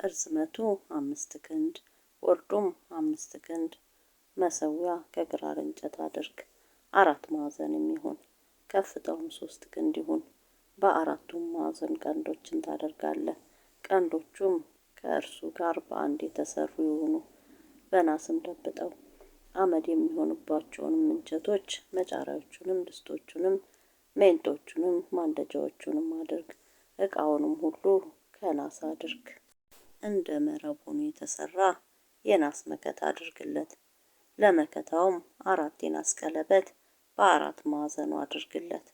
እርዝመቱ 5 ክንድ ወርዱም 5 ክንድ መሰዊያ ከግራር እንጨት አድርግ። 4 ማዕዘን የሚሆን ከፍታውም 3 ክንድ ይሁን። በአራቱም ማዕዘን ቀንዶችን ታደርጋለህ። ቀንዶቹም ከእርሱ ጋር በአንድ የተሰሩ ይሁኑ። በናስም ደብጠው። አመድ የሚሆንባቸውንም እንጨቶች መጫሪያዎቹንም፣ ድስቶቹንም፣ ሜንጦቹንም፣ ማንደጃዎቹንም አድርግ። ዕቃውንም ሁሉ ከናስ አድርግ። እንደ መረብ ሆኖ የተሰራ የናስ መከታ አድርግለት። ለመከታውም 4 የናስ ቀለበት በ4 ማዕዘኑ አድርግለት።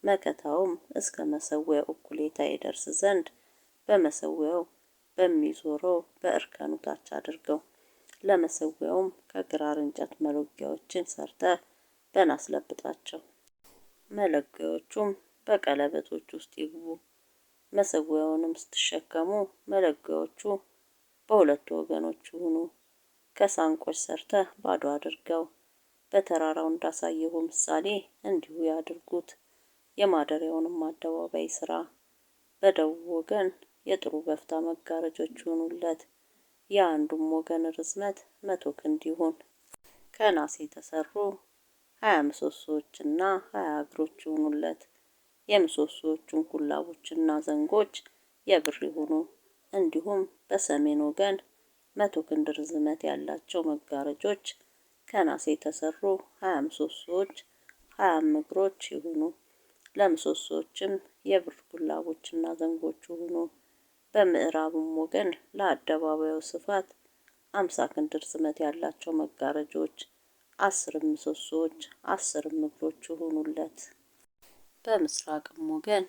መከታውም እስከ መሰዊያው እኩሌታ ይደርስ ዘንድ በመሰዊያው በሚዞረው በእርከኑ ታች አድርገው። ለመሰዊያውም ከግራር እንጨት መሎጊያዎችን ሰርተህ በናስ ለብጣቸው። መሎጊያዎቹም በቀለበቶች ውስጥ ይግቡ። መሰዊያውንም ስትሸከሙ መሎጊያዎቹ በሁለቱ ወገኖች ይሁኑ። ከሳንቆች ሰርተህ ባዶ አድርገው። በተራራው እንዳሳየሁ ምሳሌ እንዲሁ ያድርጉት። የማደሪያውንም አደባባይ ስራ። በደቡብ ወገን የጥሩ በፍታ መጋረጆች ይሁኑለት። የአንዱም ወገን ርዝመት 100 ክንድ ይሁን። ከናስ የተሰሩ 20 ምሰሶዎችና 20 እግሮች ይሁኑለት። የምሰሶዎቹም ኩላቦችና ዘንጎች የብር ይሁኑ። እንዲሁም በሰሜን ወገን 100 ክንድ ርዝመት ያላቸው መጋረጆች ከናስ የተሰሩ 20 ምሰሶዎች 20 እግሮች ይሁኑ። ለምሰሶዎችም የብር ኩላቦችና ዘንጎች ይሁኑ። በምዕራብም ወገን ለአደባባዩ ስፋት 50 ክንድ ርዝመት ያላቸው መጋረጆች 10 ምሰሶዎች 10 እግሮች ይሁኑለት። በምስራቅም ወገን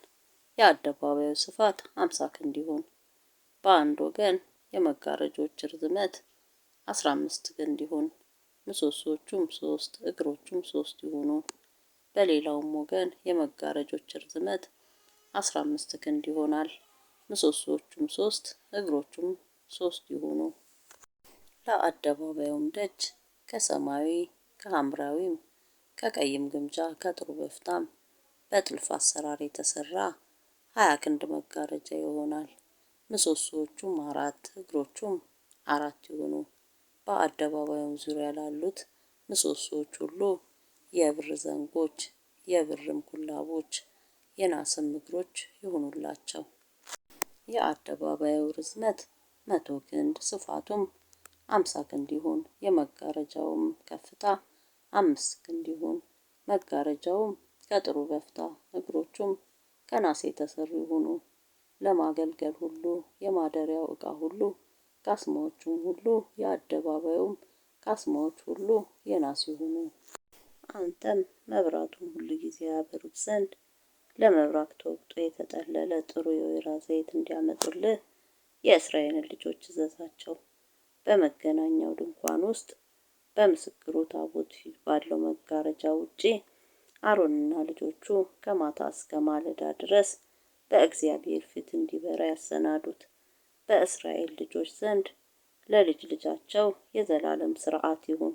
የአደባባዩ ስፋት 50 ክንድ ይሁን። በአንድ ወገን የመጋረጆች ርዝመት 15 ክንድ ይሁን። ምሰሶዎቹም 3 እግሮቹም 3 ይሁኑ። በሌላውም ወገን የመጋረጆች ርዝመት 15 ክንድ ይሆናል። ምሰሶዎቹም 3 እግሮቹም 3 ይሁኑ። ለአደባባዩም ደጅ ከሰማያዊ ከሐምራዊም ከቀይም ግምጃ ከጥሩ በፍታም በጥልፍ አሰራር የተሰራ 20 ክንድ መጋረጃ ይሆናል። ምሰሶዎቹም 4 እግሮቹም 4 ይሁኑ። በአደባባዩም ዙሪያ ላሉት ምሰሶዎች ሁሉ የብር ዘንጎች የብርም ኩላቦች የናስም እግሮች ይሁኑላቸው። የአደባባዩ ርዝመት 100 ክንድ ስፋቱም 50 ክንድ ይሁን። የመጋረጃውም ከፍታ 5 ክንድ ይሁን። መጋረጃውም ከጥሩ በፍታ እግሮቹም ከናስ የተሰሩ ይሁኑ። ለማገልገል ሁሉ የማደሪያው ዕቃ ሁሉ ካስማዎቹም ሁሉ የአደባባዩም ካስማዎች ሁሉ የናስ ይሁኑ። አንተም መብራቱን ሁሉ ጊዜ ያበሩት ዘንድ ለመብራት ተወቅጦ የተጠለለ ጥሩ የወይራ ዘይት እንዲያመጡልህ የእስራኤልን ልጆች እዘዛቸው። በመገናኛው ድንኳን ውስጥ በምስክሩ ታቦት ፊት ባለው መጋረጃ ውጪ አሮንና ልጆቹ ከማታ እስከ ማለዳ ድረስ በእግዚአብሔር ፊት እንዲበራ ያሰናዱት። በእስራኤል ልጆች ዘንድ ለልጅ ልጃቸው የዘላለም ሥርዓት ይሁን።